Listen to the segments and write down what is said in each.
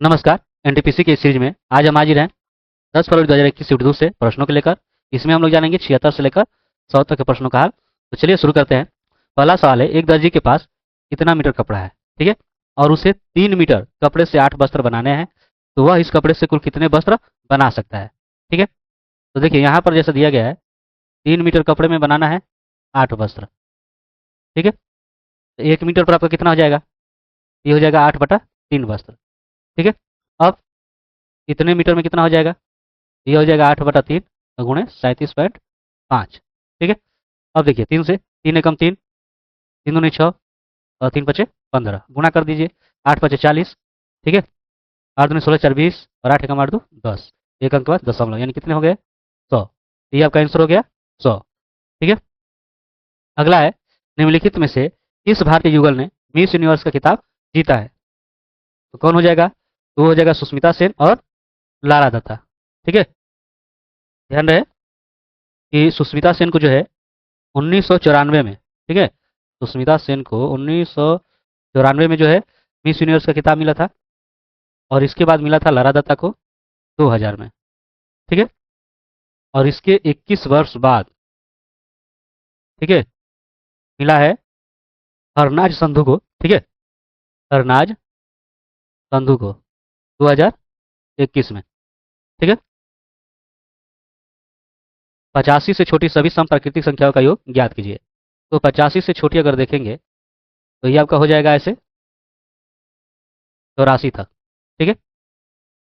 नमस्कार। एनटीपीसी की इस सीरीज में आज हम हाजिर हैं 10 फरवरी 2021 उर्दू से प्रश्नों को लेकर। इसमें हम लोग जानेंगे 76 से लेकर 100 तक के प्रश्नों का हाल। तो चलिए शुरू करते हैं। पहला सवाल है, एक दर्जी के पास कितना मीटर कपड़ा है, ठीक है, और उसे 3 मीटर कपड़े से 8 वस्त्र बनाने हैं, तो वह इस कपड़े से कुल कितने वस्त्र बना सकता है। ठीक है, तो देखिए यहाँ पर जैसा दिया गया है, 3 मीटर कपड़े में बनाना है 8 वस्त्र। ठीक है, तो 1 मीटर पर आपका कितना हो जाएगा, ये हो जाएगा 8/3 वस्त्र। ठीक है, अब कितने मीटर में कितना हो जाएगा, ये हो जाएगा 8/3 गुणे 37.5। ठीक है, अब देखिए 3 से 3 एकम 3, 3 दूनी 6 और 3 पचे 15, गुणा कर दीजिए। 8 पचे 40, ठीक है, 8 दूनी 16 4 20 और 8 एकम 8 2 10, एक अंक के बाद दशमलव, यानी कितने हो गए 100। ये आपका आंसर हो गया 100। ठीक है, अगला है, निम्नलिखित में से किस भारतीय युगल ने मिस यूनिवर्स का खिताब जीता है। तो कौन हो जाएगा, तो वो हो जाएगा सुष्मिता सेन और लारा दत्ता। ठीक है, ध्यान रहे कि सुष्मिता सेन को जो है 1994 में, ठीक है, सुष्मिता सेन को 1994 में जो है मिस यूनिवर्स का खिताब मिला था, और इसके बाद मिला था लारा दत्ता को 2000 में। ठीक है, और इसके 21 वर्ष बाद, ठीक है, मिला है हरनाज संधू को। ठीक है, हरनाज संधू को 2021 में। ठीक है, 85 से छोटी सभी सम प्राकृतिक संख्याओं का योग ज्ञात कीजिए। तो 85 से छोटी अगर देखेंगे तो ये आपका हो जाएगा ऐसे 84 तक। ठीक है,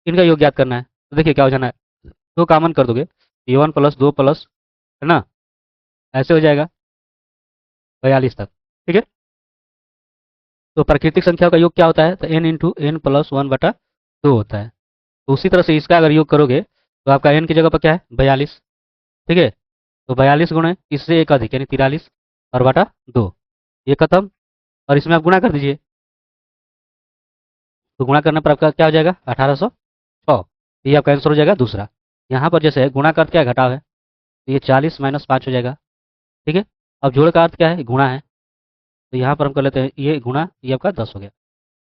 इनका योग ज्ञात करना है। तो देखिए क्या हो जाना है, दो कॉमन कर दोगे, ये 1 प्लस 2 प्लस, है ना, ऐसे हो जाएगा 42 तक। ठीक है, तो प्राकृतिक संख्याओं का योग क्या होता है, तो n इंटू एन प्लस 1/2 होता है। तो उसी तरह से इसका अगर योग करोगे तो आपका n की जगह पर क्या है 42। ठीक है, तो 42 गुणे इससे एक अधिक यानी 43 और बटा 2, ये खत्म, और इसमें आप गुणा कर दीजिए। तो गुणा करने पर आपका क्या हो जाएगा 1806। ये आपका आंसर हो जाएगा दूसरा। यहाँ पर जैसे है गुणा का अर्थ क्या है, घटाव है, तो ये 40 माइनस 5 हो जाएगा। ठीक है, अब जोड़ का अर्थ क्या है, गुणा है, तो यहाँ पर हम कर लेते हैं ये गुणा, ये आपका 10 हो गया।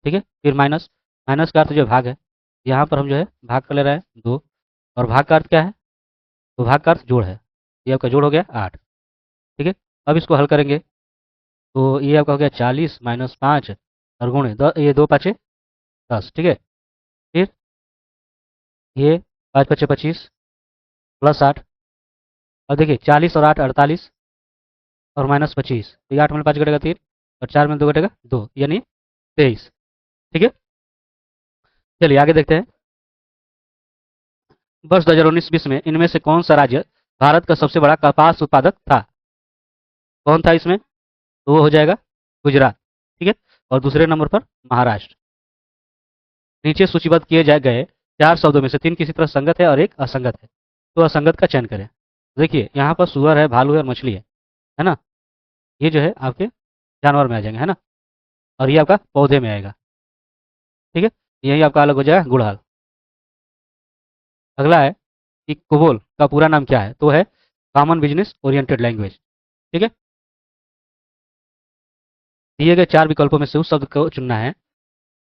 ठीक है, फिर माइनस, माइनस का अर्थ जो है भाग है, यहाँ पर हम जो है भाग कर ले रहे हैं 2, और भाग का अर्थ क्या है, तो भाग का अर्थ जोड़ है, ये आपका जोड़ हो गया 8। ठीक है, अब इसको हल करेंगे तो ये आपका हो गया 40 माइनस 5 और गुणे ये 2 5 10। ठीक है, फिर ये 5 5 25 प्लस 8, और देखिए 40 और 8 48 और माइनस 25, तो ये 8 में 5 घटेगा 3 और 4 में 2 घटेगा 2, यानी 23। ठीक है, चलिए आगे देखते हैं। वर्ष 2019-20 में इनमें से कौन सा राज्य भारत का सबसे बड़ा कपास उत्पादक था। कौन था इसमें, तो वो हो जाएगा गुजरात। ठीक है, और दूसरे नंबर पर महाराष्ट्र। नीचे सूचीबद्ध किए जाए गए 4 शब्दों में से 3 किसी तरह संगत है और एक असंगत है, तो असंगत का चयन करें। देखिए यहाँ पर सुअर है, भालू है और मछली है ना, ये जो है आपके जानवर में आ जाएंगे, है ना, और ये आपका पौधे में आएगा। ठीक है, यही आपका अलग हो जाएगा गुड़हल। अगला है कि कोबोल का पूरा नाम क्या है, तो है कॉमन बिजनेस ओरिएंटेड लैंग्वेज। ठीक है, दिए गए 4 विकल्पों में से उस शब्द को चुनना है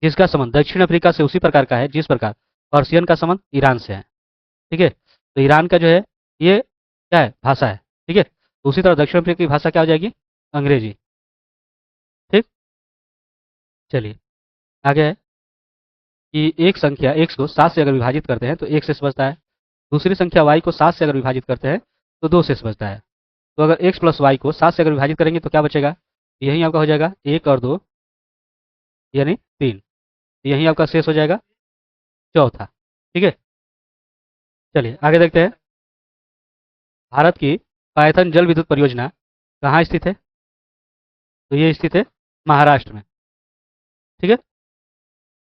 जिसका संबंध दक्षिण अफ्रीका से उसी प्रकार का है जिस प्रकार पर्शियन का संबंध ईरान से है। ठीक है, तो ईरान का जो है ये क्या है, भाषा है। ठीक है, तो उसी तरह दक्षिण अफ्रीका की भाषा क्या हो जाएगी, अंग्रेजी। ठीक, चलिए आगे है कि एक संख्या x को 7 से अगर विभाजित करते हैं तो 1 शेष बचता है, दूसरी संख्या y को 7 से अगर विभाजित करते हैं तो 2 शेष बचता है। तो अगर x प्लस वाई को 7 से अगर विभाजित करेंगे तो क्या बचेगा, यही आपका हो जाएगा 1 और 2 यानी 3, यही आपका शेष हो जाएगा चौथा। ठीक है, चलिए आगे देखते हैं। भारत की पायथन जल विद्युत परियोजना कहाँ स्थित है, तो ये स्थित है महाराष्ट्र में। ठीक है,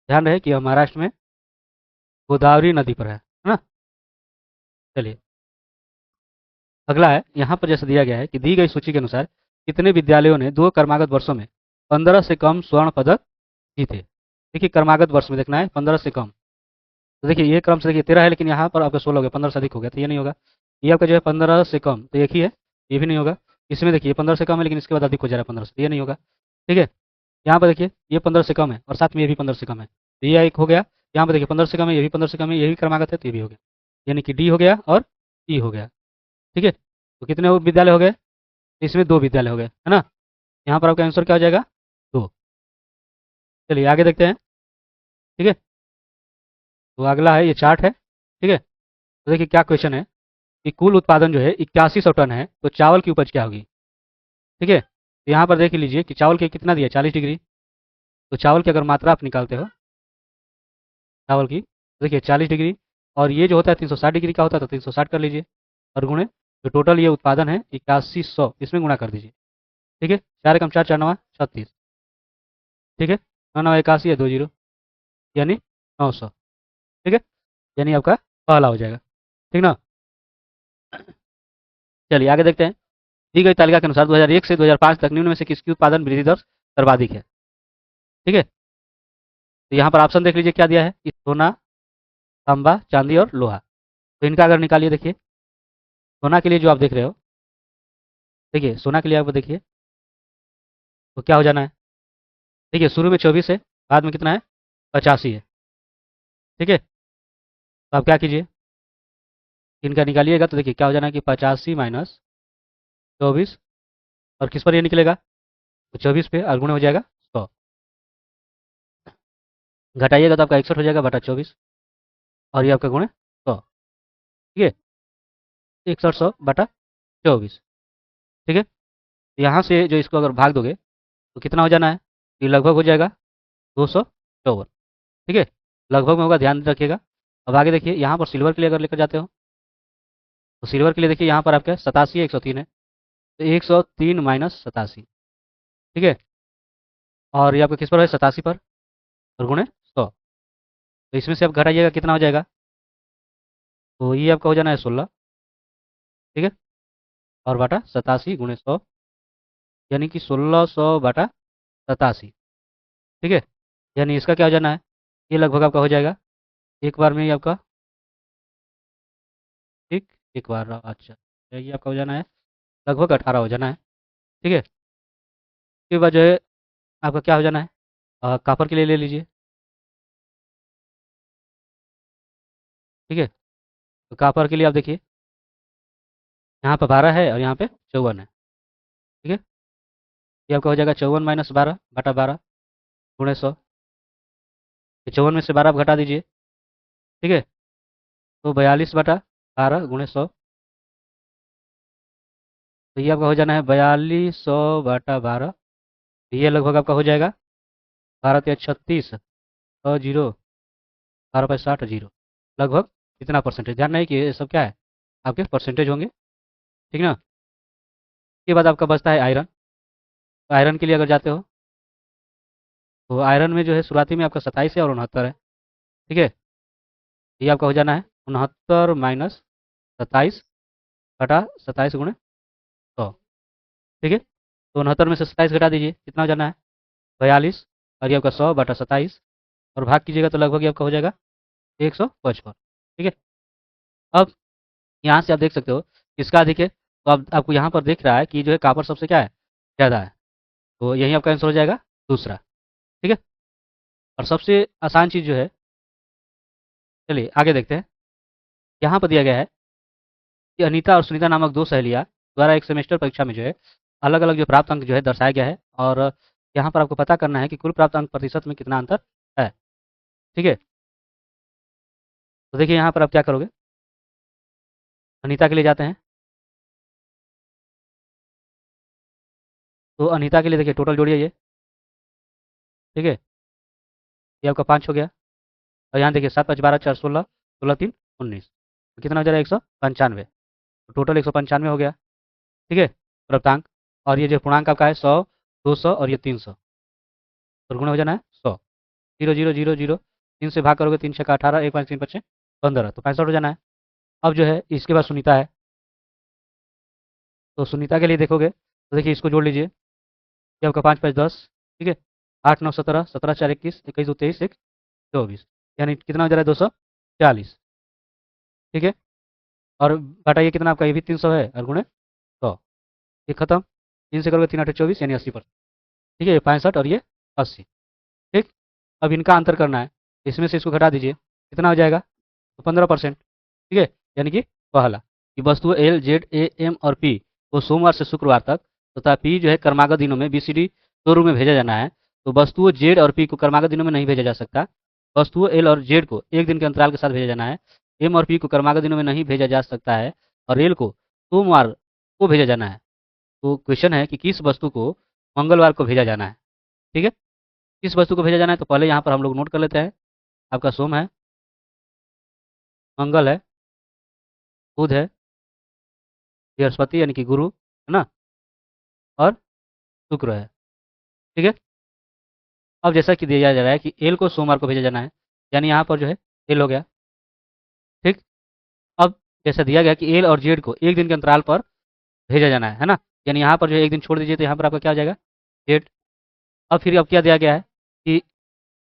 ध्यान रहे कि यह महाराष्ट्र में गोदावरी नदी पर है ना। चलिए अगला है, यहाँ पर जैसे दिया गया है कि दी गई सूची के अनुसार कितने विद्यालयों ने 2 कर्मागत वर्षों में 15 से कम स्वर्ण पदक जीते। देखिए कर्मागत वर्ष में देखना है 15 से कम, तो देखिए ये क्रम से देखिए 13 है, लेकिन यहाँ पर आपका 16 हो गया, 15 से अधिक हो गया, तो ये नहीं होगा। ये आपका जो है 15 से कम, तो एक ही है, ये भी नहीं होगा। इसमें देखिए 15 से कम है लेकिन इसके बाद अधिक हो जा रहा है 15 से, तो ये नहीं होगा। ठीक है, यहाँ पर देखिए ये 15 से कम है और साथ में ये भी 15 से कम है, तो ये एक हो गया। यहाँ पर देखिए 15 से कम है, ये भी 15 से कम है, ये भी क्रमागत है तो ये भी हो गया, यानी कि डी हो गया और ई हो गया। ठीक है, तो कितने विद्यालय हो गए? इसमें 2 विद्यालय हो गए, है ना। यहाँ पर आपका आंसर क्या हो जाएगा? 2। चलिए आगे देखते हैं। ठीक है, तो अगला है, ये चार्ट है। ठीक है, तो देखिए क्या क्वेश्चन है कि कुल उत्पादन जो है 8100 टन है, तो चावल की उपज क्या होगी? ठीक है, तो यहाँ पर देख लीजिए कि चावल के कितना दिया, 40 डिग्री। तो चावल की अगर मात्रा आप निकालते हो चावल की, देखिए 40 डिग्री, और ये जो होता है 360 डिग्री का होता है, तो 360 कर लीजिए, और गुणे जो टोटल ये उत्पादन है 8100, इसमें गुणा कर दीजिए। ठीक है, 4 एकम 4, 4 नवा 36। ठीक है, 9 नवा 81 है, 20, यानी 900। ठीक है, यानी आपका पहला हो जाएगा। ठीक ना। चलिए आगे देखते हैं। दी गई तालिका के अनुसार 2001 से 2005 तक निम्न में से किसकी उत्पादन वृद्धि दर सर्वाधिक है? ठीक है, तो यहाँ पर ऑप्शन देख लीजिए क्या दिया है कि सोना, तांबा, चांदी और लोहा। तो इनका अगर निकालिए, देखिए सोना के लिए जो आप देख रहे हो, देखिए सोना के लिए आप देखिए तो क्या हो जाना है। देखिए शुरू में 24 है, बाद में कितना है, 85 है। ठीक है, तो आप क्या कीजिए, इनका निकालिएगा तो देखिए क्या हो जाना है कि 85 माइनस 24, और किस पर ये निकलेगा, तो 24 पे, और गुणे हो जाएगा 100। घटाइएगा तो आपका 61 हो जाएगा बटा 24, और ये आपका गुणे 100। ठीक है, 61 100 बटा 24। ठीक है, यहाँ से जो इसको अगर भाग दोगे तो कितना हो जाना है, ये लगभग हो जाएगा 254। ठीक है, लगभग में होगा, ध्यान रखिएगा। अब आगे देखिए, यहाँ पर सिल्वर के लिए अगर लेकर जाते हो, तो सिल्वर के लिए देखिए यहाँ पर आपका 87 है, 103 है, तो 103 माइनस 87। ठीक है, और ये आपका किस पर है, 87 पर, और गुणे 100। तो इसमें से आप घटाइएगा कितना हो जाएगा, तो ये आपका हो जाना है 16। ठीक है, और बटा 87 गुणे 100, यानी कि 1600 बटा 87। ठीक है, यानी इसका क्या हो जाना है, ये लगभग आपका हो जाएगा एक बार में ही आपका। ठीक, एक बार, अच्छा, ये आपका हो जाना है लगभग 18 हो जाना है। ठीक है, उसके बाद जो है आपका क्या हो जाना है, कापर के लिए ले लीजिए। ठीक है, तो कापर के लिए आप देखिए, यहाँ पर 12 है और यहाँ पे 54 है। ठीक है, ये आपका हो जाएगा 54 माइनस 12 बटा 12 गुणे 100। 54 में से 12 आप घटा दीजिए। ठीक है, तो 42 बटा 12 गुणे 100, तो ये आपका हो जाना है 4200 बटा 12। ये लगभग आपका हो जाएगा 12 या 36 और जीरो, 12 बाई 60 जीरो, लगभग इतना परसेंटेज। ध्यान नहीं कि ये सब क्या है, आपके परसेंटेज होंगे। ठीक ना। इसके बाद आपका बचता है आयरन। तो आयरन के लिए अगर जाते हो, तो आयरन में जो है शुरुआती में आपका 27 है और 69 है। ठीक है, ये आपका हो जाना है 69 माइनस 27 बटा 27 गुणे 100। ठीक है, तो 69 में से 27 घटा दीजिए, कितना हो जाना है, 42, और ये आपका 100 बटा 27, और भाग कीजिएगा तो लगभग ये आपका हो जाएगा 155। ठीक है, अब यहाँ से आप देख सकते हो किसका अधिक है, तो अब आपको यहाँ पर दिख रहा है कि जो है कॉपर सबसे क्या है, ज़्यादा है, तो यही आपका आंसर हो जाएगा दूसरा। ठीक है, और सबसे आसान चीज़ जो है, चलिए आगे देखते हैं। यहाँ पर दिया गया है कि अनीता और सुनीता नामक दो सहेलियाँ द्वारा एक सेमेस्टर परीक्षा में जो है अलग अलग जो प्राप्त अंक जो है दर्शाया गया है, और यहाँ पर आपको पता करना है कि कुल प्राप्त अंक प्रतिशत में कितना अंतर है। ठीक है, तो देखिए यहाँ पर आप क्या करोगे, अनीता के लिए जाते हैं, तो अनीता के लिए देखिए टोटल जोड़िए ये। ठीक है, ये आपका 5 हो गया, और यहाँ देखिए 7 5 12 4 16, 16 3 19, तो कितना हो जाएगा 195, तो टोटल 195 हो गया। ठीक है, प्राप्तांक, और ये जो पूर्णांक आपका है 100, 200 और ये 300, और गुणा हो जाना है 100। 0 0 0 0, 3 से भाग करोगे, 3 छक्का 18, 1 5 3 5 15, तो 65 हो जाना है। अब जो है इसके बाद सुनीता है, तो सुनीता के लिए देखोगे तो देखिए इसको जोड़ लीजिए, ये आपका 5 5 10। ठीक है, 8 9 17, 17 4 21, 21 2 23, 1 24, यानी कितना हो जा रहा है 240। ठीक है, और बटा ये कितना आपका, ये भी 300 है, और गुणे 100, ये खत्म। 3 से करोगे 3 8 24, यानी 80%। ठीक है, ये 65 और ये 80। ठीक, अब इनका अंतर करना है, इसमें से इसको घटा दीजिए, कितना हो जाएगा? तो 15%। ठीक है, यानी कि पहला कि वस्तु एल जेड ए एम और पी को सोमवार से शुक्रवार तक तथा पी जो है कर्मागत दिनों में बीसीडी शोरूम में भेजा जाना है। तो वस्तुओं जेड और पी को कर्मागत दिनों में नहीं भेजा जा सकता। वस्तुओं एल और जेड को एक दिन के अंतराल के साथ भेजा जाना है। एम और पी को कर्मागत दिनों में नहीं भेजा जा सकता है और एल को सोमवार को भेजा जाना है। तो क्वेश्चन है कि किस वस्तु को मंगलवार को भेजा जाना है। ठीक है, किस वस्तु को भेजा जाना है, तो पहले यहाँ पर हम लोग नोट कर लेते हैं। आपका सोम है, मंगल है, बुध है, बृहस्पति यानी कि गुरु है ना, और शुक्र है। ठीक है, अब जैसा कि दिया जा रहा है कि एल को सोमवार को भेजा जाना है, यानी यहाँ पर जो है एल हो गया। ठीक, अब जैसा दिया गया कि एल और जेड को एक दिन के अंतराल पर भेजा जाना है ना, यानी यहाँ पर जो है एक दिन छोड़ दीजिए तो यहाँ पर आपका क्या हो जाएगा? जेड। अब क्या दिया गया है कि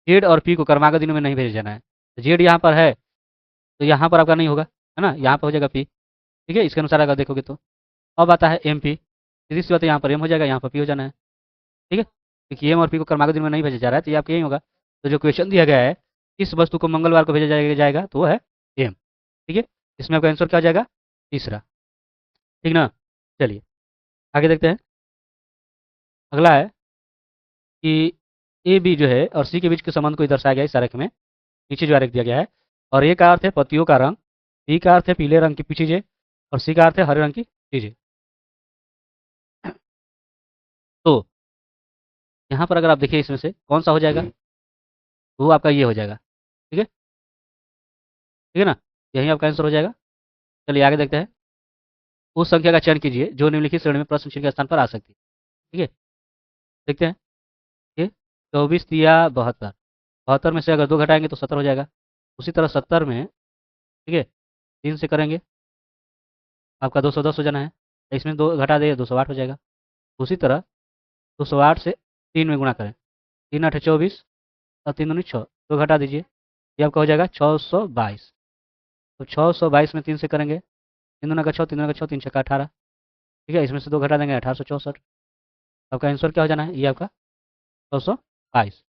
जेड और पी को कर्मागत दिनों में नहीं भेजा जाना है। तो जेड यहाँ पर है तो यहाँ पर आपका नहीं होगा, है ना, यहाँ पर हो जाएगा पी। ठीक है, इसके अनुसार अगर देखोगे तो अब आता है एम पी, सीधी सी बात है, यहाँ पर एम हो जाएगा, यहाँ पर पी हो जाना है। ठीक है, क्योंकि एम और पी को कर्मागत दिन में नहीं भेजा जा रहा है तो ये आपका यही होगा। तो जो क्वेश्चन दिया गया है किस वस्तु को मंगलवार को भेजा जाएगा तो वो है एम। ठीक है, इसमें आपका आंसर क्या हो जाएगा? तीसरा। ठीक ना, चलिए आगे देखते हैं। अगला है कि ए बी जो है और सी के बीच के संबंध को दर्शाया गया है इस आरेख में। नीचे जो आरेख दिया गया है, और ए का अर्थ है पत्तियों का रंग, बी का अर्थ है पीले रंग की चीजें और सी का अर्थ है हरे रंग की चीजें। तो यहाँ पर अगर आप देखिए इसमें से कौन सा हो जाएगा, तो वो आपका ये हो जाएगा। ठीक है, ठीक है ना, यही आपका आंसर हो जाएगा। चलिए आगे देखते हैं। उस संख्या का चयन कीजिए जो निम्नलिखित श्रेणी में प्रश्न चिन्ह के स्थान पर आ सकती है। ठीक है, देखते हैं। ये 24 या 72, 72 में से अगर 2 घटाएंगे तो 70 हो जाएगा। उसी तरह 70 में, ठीक है, 3 से करेंगे आपका 210 हो जाना है। इसमें 2 घटा दें 208 हो जाएगा। उसी तरह 208 से 3 में गुणा करें, 3 8 24 और 3 दूनी 6, 2 घटा दीजिए, ये आपका हो जाएगा 622। तो 622 में 3 से करेंगे, 3 दूना का 6, 3 दूना का 6, 3 छक्का 18। ठीक है, इसमें से 2 घटा देंगे 1864। आपका आंसर क्या हो जाना है? ये आपका 622।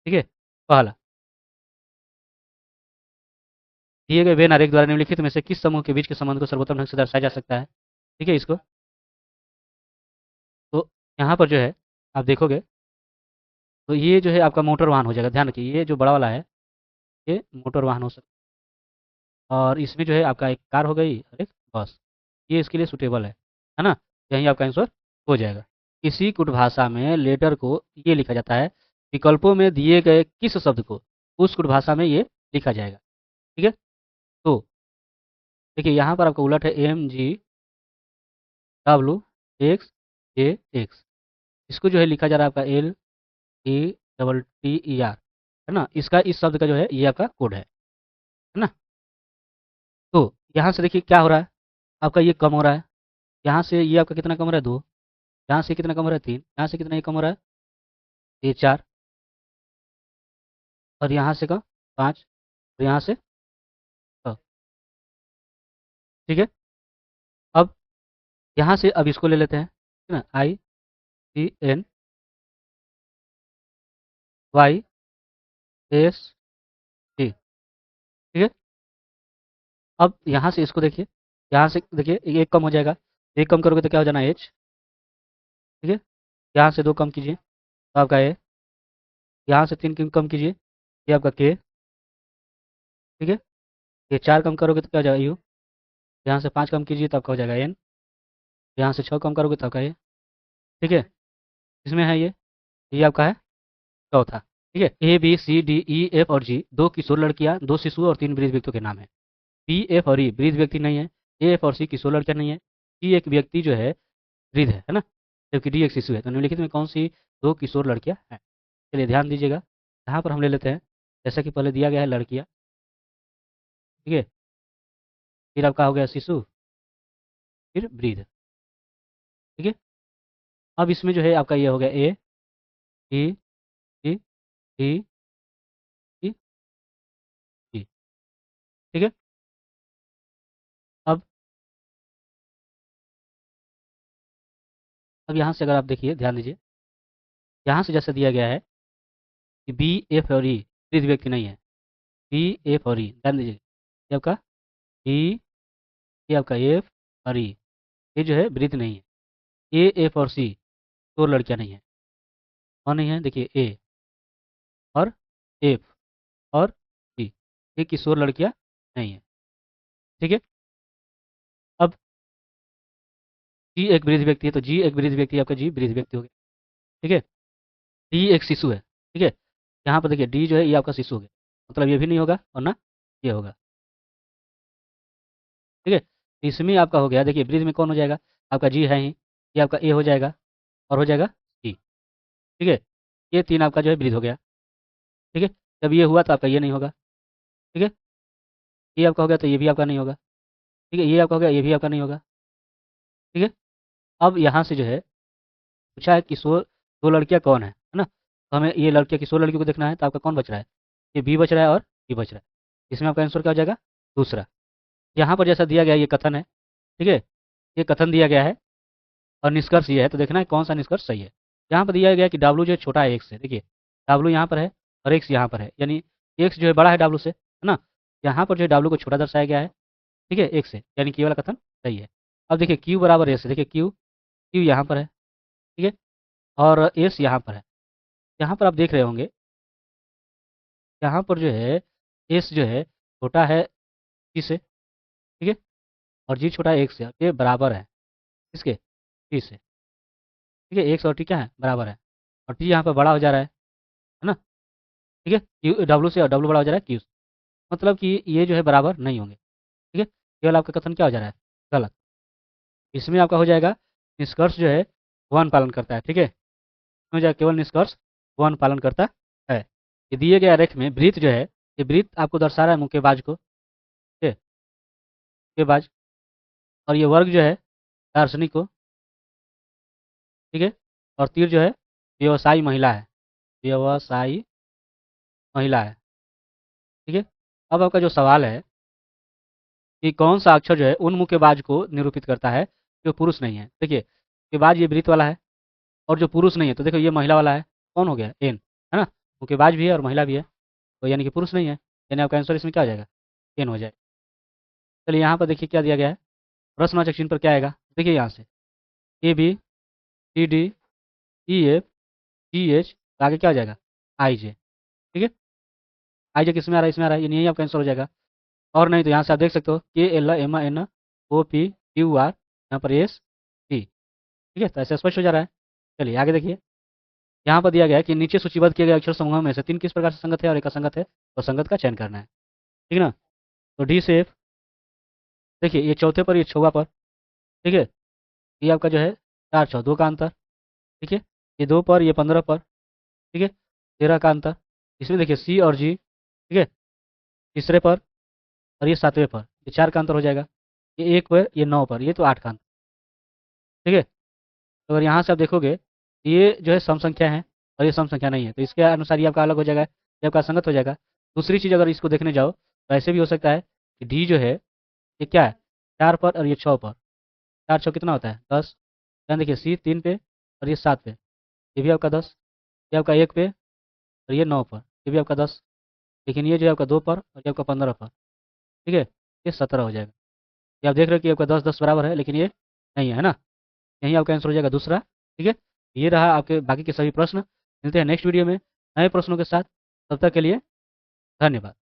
ठीक है, पहला दिए गए वेन आरेख द्वारा निम्नलिखित में से किस समूह के बीच के संबंध को सर्वोत्तम ढंग से दर्शाया जा सकता है? ठीक है, इसको तो यहाँ पर जो है आप देखोगे तो ये जो है आपका मोटर वाहन हो जाएगा। ध्यान रखिए, ये जो बड़ा वाला है ये मोटर वाहन हो सकता है, और इसमें जो है आपका एक कार हो गई और एक बस, ये इसके लिए सुटेबल है ना, यही आपका आंसर हो जाएगा। इसी कुट भाषा में लेटर को ये लिखा जाता है, विकल्पों में दिए गए किस शब्द को उस कुट भाषा में ये लिखा जाएगा। ठीक है, तो देखिए यहाँ पर आपका उलट है एम जी डब्ल्यू एक्स जे एक्स, इसको जो है लिखा जा रहा है आपका L A double T E R, है ना, इसका इस शब्द का जो है ये आपका कोड है ना। तो यहाँ से देखिए क्या हो रहा है, आपका ये कम हो रहा है, यहाँ से ये आपका कितना कम हो रहा है? 2। यहाँ से कितना कम हो रहा है? 3। यहाँ से कितना ये कम हो रहा है? ये 4, और यहाँ से कम 5, और यहाँ से 6। ठीक है, अब यहाँ से अब इसको ले लेते हैं, है ना, I C N Y S T. ठीक है, अब यहाँ से इसको देखिए, यहाँ से देखिए एक कम हो जाएगा, एक कम करोगे तो क्या हो जाना? एच। ठीक है, यहाँ से 2 कम कीजिए तो आपका ए, यहाँ से 3 कम कीजिए ये आपका के। ठीक है, ये 4 कम करोगे तो क्या हो जाएगा? यू। यहाँ से 5 कम कीजिए तो आपका हो जाएगा एन, यहाँ से 6 कम करोगे तो आपका ए। ठीक है, इसमें है ये आपका है चौथा। ठीक है, A B C D E F और जी 2 किशोर लड़कियां, 2 शिशु और 3 वृद्ध व्यक्तियों के नाम है। पी एफ और ई वृद्ध व्यक्ति नहीं है, ए एफ और सी किशोर लड़कियां नहीं है, सी एक व्यक्ति जो है वृद्ध है ना, जबकि डी एक शिशु है। तो निम्नलिखित में कौन सी 2 किशोर लड़कियां हैं? चलिए ध्यान दीजिएगा, यहाँ पर हम ले लेते हैं, जैसा कि पहले दिया गया है लड़कियां। ठीक है, फिर आपका हो गया शिशु, फिर वृद्ध। ठीक है, अब इसमें जो है आपका ये हो गया ए बी सी डी ई जी। ठीक है, अब यहाँ से अगर आप देखिए ध्यान दीजिए, यहाँ से जैसे दिया गया है कि बी एफ और ई वृद्ध व्यक्ति नहीं है, डी एफ और ई, ध्यान दीजिए ये आपका डी, ये आपका एफ और ई, ये जो है वृत्त नहीं है। ए एफ और सी दो लड़कियां नहीं है। कौन नहीं है, देखिए ए और एफ और सी, ये किशोर लड़कियां नहीं है। ठीक है। अब जी एक वृद्ध व्यक्ति है, तो जी एक वृद्ध व्यक्ति, आपका जी वृद्ध व्यक्ति हो गया। ठीक है। डी एक शिशु है। ठीक है। यहाँ पर देखिए डी जो है ये आपका शिशु हो गया, मतलब ये भी नहीं होगा और ना ये होगा। ठीक है। तो इसमें आपका हो गया, देखिए वृद्ध में कौन हो जाएगा, आपका जी है ही, ये आपका ए हो जाएगा और हो जाएगा सी। ठीक है। ये तीन आपका जो है वृद्ध हो गया। ठीक है। जब ये हुआ तो आपका ये नहीं होगा। ठीक है। ये आपका हो गया तो ये भी आपका नहीं होगा। ठीक है। ये आपका हो गया, ये भी आपका नहीं होगा। ठीक है। अब यहाँ से जो है पूछा है किशोर, दो लड़कियाँ कौन है ना, तो हमें ये लड़कियाँ किशोर लड़कियों को देखना है, तो आपका कौन बच रहा है, ये बी बच रहा है और बी बच रहा है। इसमें आपका आंसर क्या हो जाएगा, दूसरा। यहाँ पर जैसा दिया गया है, ये कथन है। ठीक है। ये कथन दिया गया है और निष्कर्ष ये है, तो देखना है कौन सा निष्कर्ष सही है। यहाँ पर दिया गया है कि डब्ल्यू जो है छोटा है एक्स से, देखिए डब्ल्यू यहाँ पर है और एक्स यहाँ पर है, यानी एक्स जो है बड़ा है डब्ल्यू से, है ना। यहाँ पर जो है डब्ल्यू को छोटा दर्शाया गया है, ठीक है, एक्स से, यानी कि ये वाला कथन सही है। अब देखिए क्यू बराबर एस है, देखिए क्यू, क्यू यहाँ पर है। ठीक है। और एस यहाँ पर है। यहाँ पर आप देख रहे होंगे, यहाँ पर जो है एस जो है छोटा है जी से। ठीक है। और जी छोटा है एक से, ये बराबर है किसके, टी से। ठीक है। एक्स और टी क्या है, बराबर है। और टी यहाँ पर बड़ा हो जा रहा है ना। ठीक है। क्यू डब्ल्यू से, और डब्ल्यू बड़ा हो जा रहा है क्यू से, मतलब कि ये जो है बराबर नहीं होंगे। ठीक है। केवल आपका कथन क्या हो जा रहा है, गलत। इसमें आपका हो जाएगा निष्कर्ष जो है वन पालन करता है। ठीक है। हो जाएगा केवल निष्कर्ष वन पालन करता है। ये दिए गए आरेख में वृत्त जो है, ये वृत्त आपको दर्शा रहा है मुक्केबाज को। ठीक है, मुक्केबाज। और ये वर्ग जो है दार्शनिक को। ठीक है। और तीर जो है व्यवसायी महिला है, व्यवसायी महिला है। ठीक है। अब आपका जो सवाल है कि कौन सा अक्षर जो है उन मुक्केबाज को निरूपित करता है जो पुरुष नहीं है। देखिए मुक्केबाज ये वृत्त वाला है, और जो पुरुष नहीं है, तो देखो ये महिला वाला है, कौन हो गया, एन, है ना। मुक्केबाज भी है और महिला भी है, तो यानी कि पुरुष नहीं है, यानी आपका आंसर इसमें क्या हो जाएगा, एन हो जाए। चलिए यहाँ पर देखिए क्या दिया गया है, प्रश्नवाचक चिन्ह पर क्या आएगा, देखिए यहाँ से A B C D E F G H, आगे क्या हो जाएगा, आई जे। ठीक है। आई जे किस में आ रहा है, इसमें आ रहा है, यानी यही आपका आंसर हो जाएगा। और नहीं तो यहाँ से आप देख सकते हो K L M N O P Q R, यहाँ पर एस टी। ठीक है। तो ऐसे स्पष्ट हो जा रहा है। चलिए आगे देखिए, यहाँ पर दिया गया है कि नीचे सूचीबद्ध किए गए अक्षर समूहों में से तीन किस प्रकार से संगत है और एक असंगत है, तो संगत का चयन करना है। ठीक है ना। तो डी से एफ, देखिए ये चौथे पर, ये छवा पर। ठीक है। ये आपका जो है चार छः, दो का अंतर। ठीक है। ये दो पर, ये 15 पर। ठीक है। 13 का अंतर। इसमें देखिए सी और जी, ठीक है, तीसरे पर, और ये सातवें पर, ये 4 का अंतर हो जाएगा। ये 1 पर, ये 9 पर, ये तो 8 का अंतर। ठीक है। तो अगर यहाँ से आप देखोगे, ये जो है सम संख्या है और ये सम संख्या नहीं है, तो इसके अनुसार ये आपका अलग हो जाएगा, ये आपका संगत हो जाएगा। दूसरी चीज़ अगर इसको देखने जाओ तो ऐसे भी हो सकता है कि डी जो है ये क्या है, 4 पर और ये 6 पर, 4 6 कितना होता है, 10। ध्यान देखिए सी 3 पे और ये 7 पे, ये भी आपका 10। ये आपका 1 पे और ये 9 पर, ये भी आपका 10। लेकिन ये जो है आपका 2 पर और ये आपका 15 पर। ठीक है। ये 17 हो जाएगा। ये आप देख रहे हो कि आपका 10 10 बराबर है, लेकिन ये नहीं है ना। यही आपका आंसर हो जाएगा दूसरा। ठीक है। ये रहा आपके बाकी के सभी प्रश्न। मिलते हैं नेक्स्ट वीडियो में नए प्रश्नों के साथ। तब तक के लिए धन्यवाद।